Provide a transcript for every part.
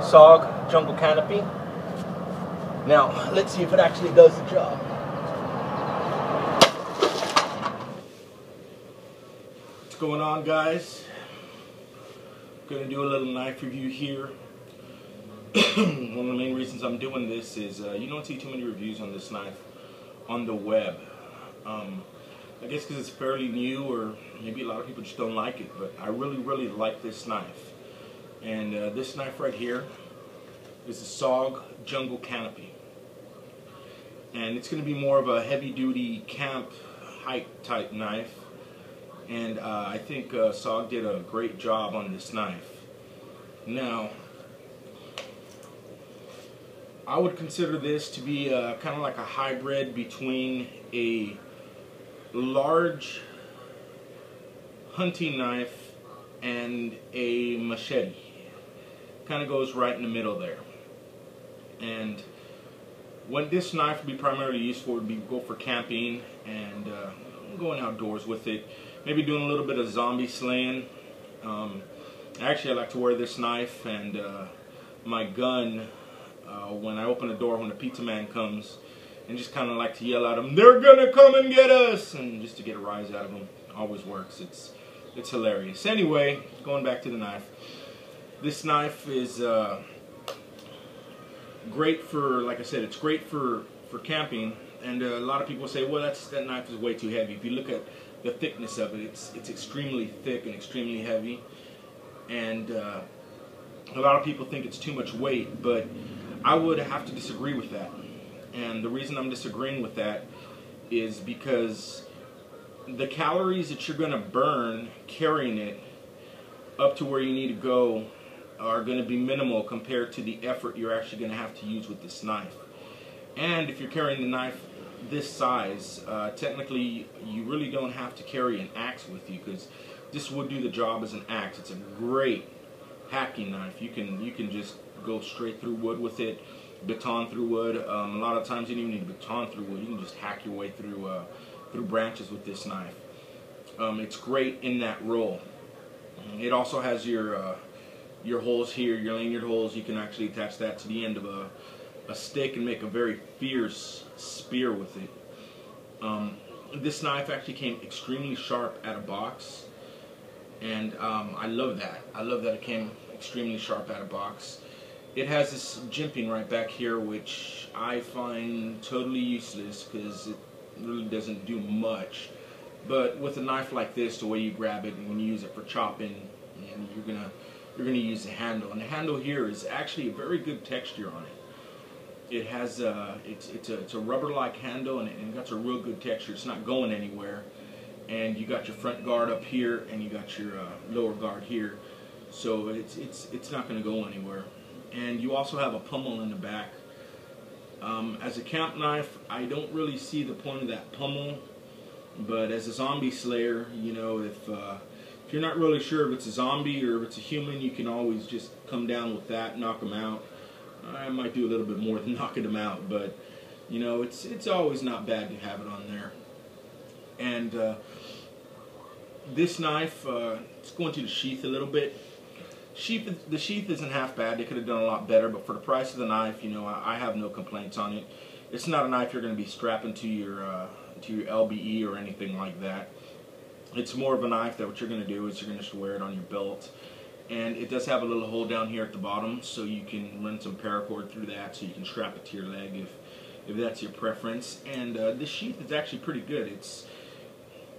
Sog Jungle canopy. Now, let's see if it actually does the job. What's going on, guys? Gonna do a little knife review here. One of the main reasons I'm doing this is you don't see too many reviews on this knife on the web. I guess because it's fairly new, or maybe a lot of people just don't like it, but I really like this knife. And this knife right here is the Sog Jungle canopy. And it's going to be more of a heavy-duty camp hike type knife. And I think Sog did a great job on this knife. Now, I would consider this to be kind of like a hybrid between a large hunting knife and a machete. Kind of goes right in the middle there. And what this knife would be primarily used for would be go for camping and going outdoors with it. Maybe doing a little bit of zombie slaying. Actually, I like to wear this knife and my gun when I open the door when the pizza man comes, and just kind of like to yell at him, "They're gonna come and get us!" and just to get a rise out of them. Always works. It's hilarious. Anyway, going back to the knife. This knife is great for, like I said, it's great for camping. And a lot of people say, well, that knife is way too heavy. If you look at the thickness of it, it's extremely thick and extremely heavy. And a lot of people think it's too much weight, but I would have to disagree with that. And the reason I'm disagreeing with that is because the calories that you're going to burn carrying it up to where you need to go are going to be minimal compared to the effort you're actually going to have to use with this knife. And if you're carrying the knife this size, technically you really don't have to carry an axe with you, because this would do the job as an axe. It's a great hacking knife. You can just go straight through wood with it, baton through wood. A lot of times you don't even need baton through wood. You can just hack your way through through branches with this knife. It's great in that role. It also has your holes here, your lanyard holes. You can actually attach that to the end of a stick and make a very fierce spear with it. This knife actually came extremely sharp out of box, and I love that. I love that it came extremely sharp out of box. It has this jimping right back here, which I find totally useless because it really doesn't do much. But with a knife like this, the way you grab it and when you use it for chopping, and you're gonna use the handle. And the handle here is actually a very good texture on it. It has it's a rubber-like handle, and it got a real good texture. It's not going anywhere. And you got your front guard up here, and you got your lower guard here, so it's not going to go anywhere. And you also have a pummel in the back. As a camp knife, I don't really see the point of that pummel, but as a zombie slayer, you know, if you're not really sure if it's a zombie or if it's a human, you can always just come down with that, knock them out. I might do a little bit more than knocking them out, but you know, it's always not bad to have it on there. And this knife, let's go into the sheath a little bit. The sheath isn't half bad. They could have done a lot better, but for the price of the knife, you know, I have no complaints on it. It's not a knife you're going to be strapping to your LBE or anything like that. It's more of a knife that what you're going to do is you're going to just wear it on your belt. And it does have a little hole down here at the bottom, so you can run some paracord through that, so you can strap it to your leg if that's your preference. And this sheath is actually pretty good.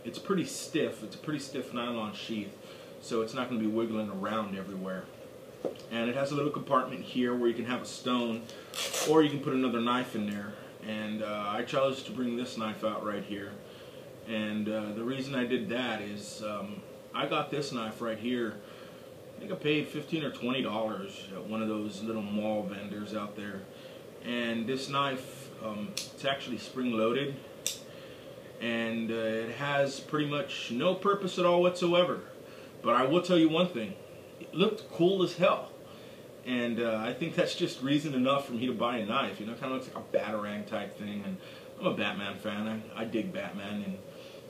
It's pretty stiff. It's a pretty stiff nylon sheath, so it's not going to be wiggling around everywhere. And it has a little compartment here where you can have a stone, or you can put another knife in there. And I chose to bring this knife out right here. And the reason I did that is I got this knife right here. I think I paid $15 or $20 at one of those little mall vendors out there. And this knife, it's actually spring-loaded, and it has pretty much no purpose at all whatsoever. But I will tell you one thing: it looked cool as hell. And I think that's just reason enough for me to buy a knife. You know, it kind of looks like a Batarang type thing. And I'm a Batman fan. I dig Batman. And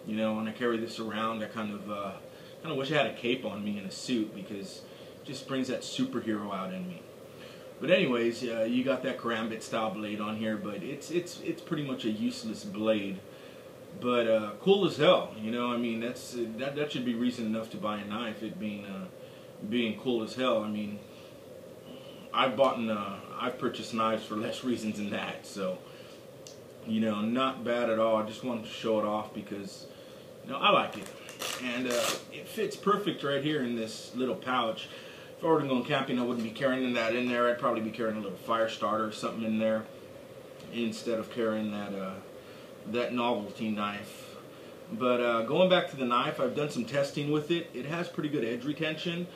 you know, when I carry this around, I kind of wish I had a cape on me and a suit, because it just brings that superhero out in me. But anyways, you got that karambit style blade on here, but it's pretty much a useless blade. But cool as hell, you know. I mean, that should be reason enough to buy a knife. It being cool as hell. I mean, I've purchased knives for less reasons than that. So, you know, not bad at all. I just wanted to show it off because, you know, I like it, and it fits perfect right here in this little pouch. If I were going camping, I wouldn't be carrying that in there. I'd probably be carrying a little fire starter or something in there instead of carrying that novelty knife. But going back to the knife, I've done some testing with it. It has pretty good edge retention,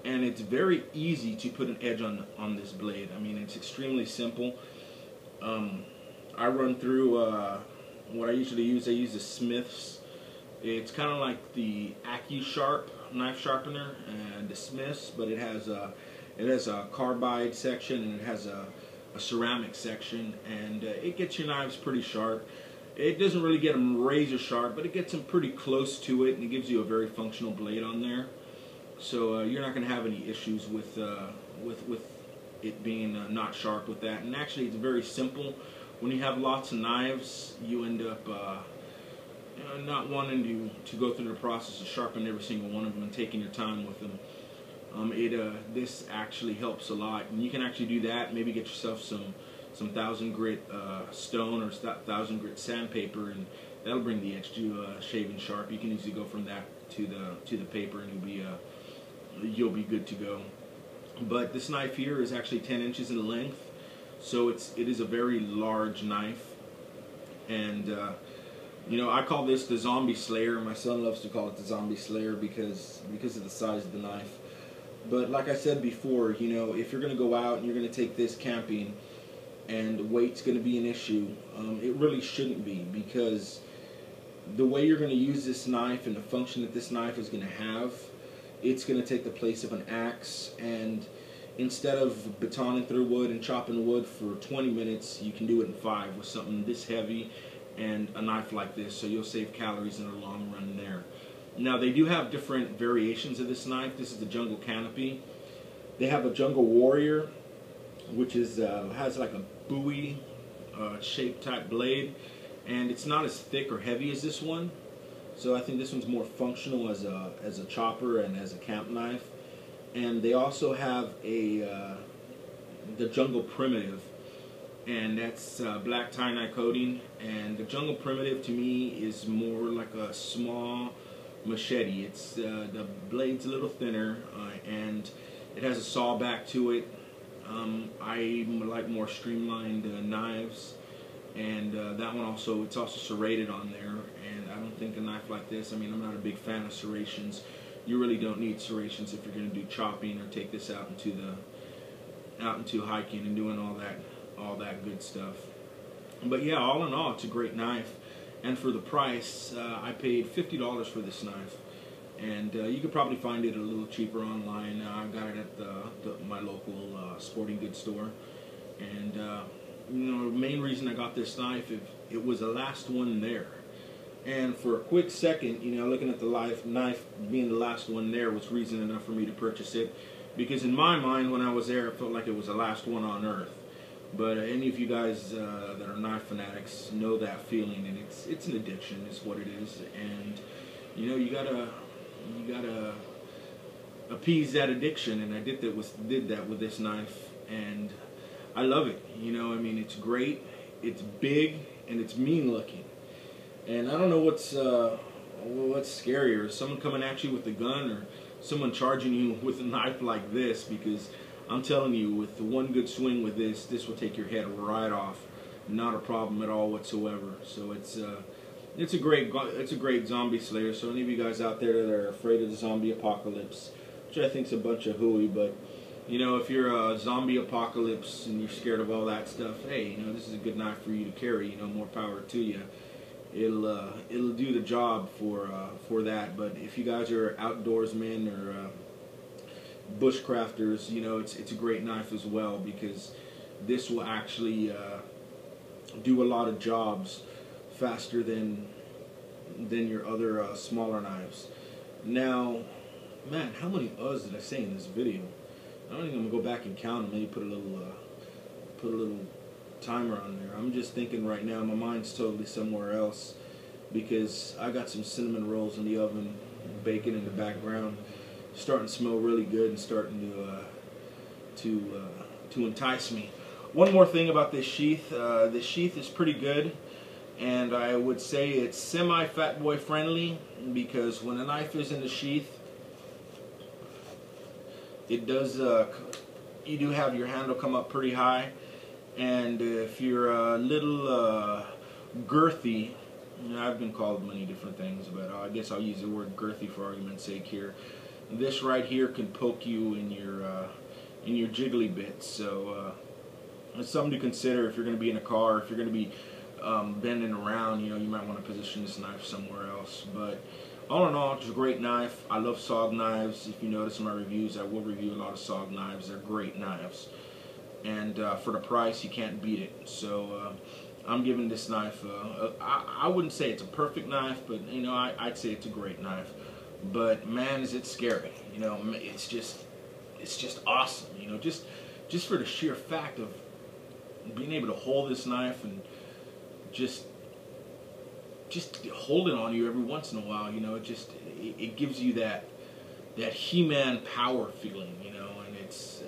and it's very easy to put an edge on this blade. I mean, it's extremely simple. I run through what I usually use. I use a Smith's. It's kind of like the AccuSharp knife sharpener and the Smith's, but it has a carbide section and it has a ceramic section, and it gets your knives pretty sharp. It doesn't really get them razor sharp, but it gets them pretty close to it, and it gives you a very functional blade on there. So you're not going to have any issues with it being not sharp with that. And actually, it's very simple. When you have lots of knives, you end up not wanting to go through the process of sharpening every single one of them and taking your time with them. This actually helps a lot, and you can actually do that. Maybe get yourself some 1000 grit stone or 1000 grit sandpaper, and that'll bring the edge to shaving sharp. You can easily go from that to the paper, and you'll be good to go. But this knife here is actually 10 inches in length, so it is a very large knife, and you know, I call this the Zombie Slayer. My son loves to call it the Zombie Slayer because of the size of the knife. But like I said before, you know, if you're going to go out and you're going to take this camping and weight's going to be an issue, it really shouldn't be, because the way you're going to use this knife and the function that this knife is going to have, it's going to take the place of an axe. And instead of batoning through wood and chopping wood for 20 minutes, you can do it in 5 with something this heavy and a knife like this, so you'll save calories in the long run there. Now, they do have different variations of this knife. This is the Jungle Canopy. They have a Jungle Warrior, which is has like a buoy shaped type blade, and it's not as thick or heavy as this one. So I think this one's more functional as a chopper and as a camp knife. And they also have the Jungle Primitive, and that's black tie-dye coating. And the Jungle Primitive to me is more like a small machete. It's the blade's a little thinner, and it has a saw back to it. I like more streamlined knives, and that one also, it's also serrated on there. And I don't think a knife like this, I mean, I'm not a big fan of serrations. You really don't need serrations if you're going to do chopping or take this out into hiking and doing all that good stuff. But yeah, all in all, it's a great knife. And for the price, I paid $50 for this knife. And you could probably find it a little cheaper online. I got it at my local sporting goods store. And you know, the main reason I got this knife, it was the last one there. And for a quick second, you know, looking at the knife being the last one there was reason enough for me to purchase it. Because in my mind, when I was there, it felt like it was the last one on earth. But any of you guys that are knife fanatics know that feeling, and it's an addiction, is what it is. And you know, you gotta appease that addiction, and I did that with this knife, and I love it. You know, I mean, it's great, it's big, and it's mean looking. And I don't know what's scarier, someone coming at you with a gun or someone charging you with a knife like this, because I'm telling you, with the one good swing with this will take your head right off. Not a problem at all whatsoever. So it's a great zombie slayer. So any of you guys out there that are afraid of the zombie apocalypse, which I think is a bunch of hooey, but you know, if you're a zombie apocalypse and you're scared of all that stuff, hey, you know, this is a good knife for you to carry. You know, more power to you. It'll do the job for that. But if you guys are outdoorsmen or bushcrafters, you know, it's a great knife as well, because this will actually do a lot of jobs faster than your other smaller knives. Now, man, how many uhs did I say in this video? I don't think I'm gonna go back and count them. Maybe put a little timer on there. I'm just thinking right now. My mind's totally somewhere else because I got some cinnamon rolls in the oven, bacon in the background, starting to smell really good and starting to entice me. One more thing about this sheath. This sheath is pretty good, and I would say it's semi-fat boy friendly because when a knife is in the sheath, it does, you do have your handle come up pretty high, and if you're a little girthy, you know, I've been called many different things, but I guess I'll use the word girthy for argument's sake here. This right here can poke you in your jiggly bits, so it's something to consider if you're going to be in a car, if you're going to be bending around. You know, you might want to position this knife somewhere else, but all in all, it's a great knife. I love Sog knives. If you notice in my reviews, I will review a lot of Sog knives. They're great knives. And for the price, you can't beat it. So I'm giving this knife, I wouldn't say it's a perfect knife, but you know, I'd say it's a great knife. But man, is it scary. You know, it's just awesome. You know, just for the sheer fact of being able to hold this knife and just hold it on you every once in a while, you know, it gives you that He-Man power feeling, you know, and it's,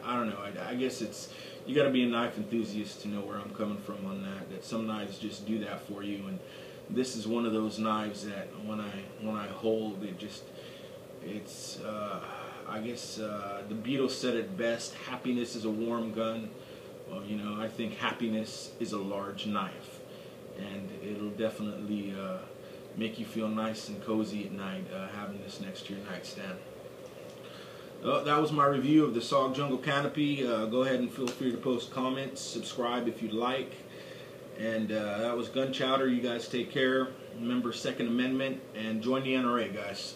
I don't know, I guess it's, you got to be a knife enthusiast to know where I'm coming from on that some knives just do that for you, and this is one of those knives that when I hold, it's, I guess the Beatles said it best, happiness is a warm gun. Well, you know, I think happiness is a large knife. And it'll definitely make you feel nice and cozy at night having this next to your nightstand. That was my review of the Sog Jungle canopy. Go ahead and feel free to post comments, subscribe if you'd like. And that was Gun Chowder. You guys take care. Remember Second Amendment and join the NRA, guys.